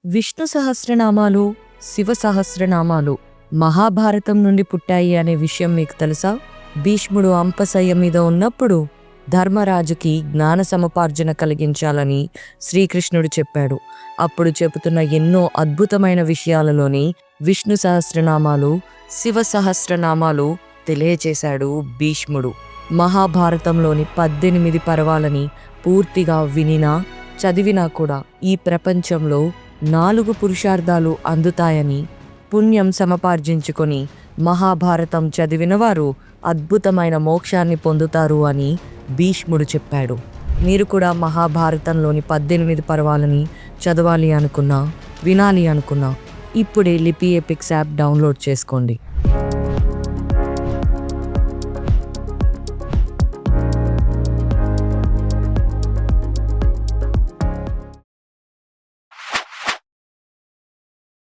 విష్ణు సహస్రనామాలు, శివ సహస్రనామాలు మహాభారతం నుండి పుట్టాయి అనే విషయం మీకు తెలుసా? భీష్ముడు అంపశయ్య మీద ఉన్నప్పుడు ధర్మరాజుకి జ్ఞాన సముపార్జన కలిగించాలని శ్రీకృష్ణుడు చెప్పాడు. అప్పుడు చెబుతున్న ఎన్నో అద్భుతమైన విషయాలలోని విష్ణు సహస్రనామాలు, శివ సహస్రనామాలు తెలియచేశాడు భీష్ముడు. మహాభారతంలోని 18 పర్వాలని పూర్తిగా వినినా చదివినా కూడా ఈ ప్రపంచంలో 4 పురుషార్థాలు అందుతాయని, పుణ్యం సమపార్జించుకొని మహాభారతం చదివిన వారు అద్భుతమైన మోక్షాన్ని పొందుతారు అని భీష్ముడు చెప్పాడు. మీరు కూడా మహాభారతంలోని 18 పర్వాలని చదవాలి అనుకున్నా, వినాలి అనుకున్నా ఇప్పుడే లిపి ఎపిక్స్ యాప్ డౌన్లోడ్ చేసుకోండి.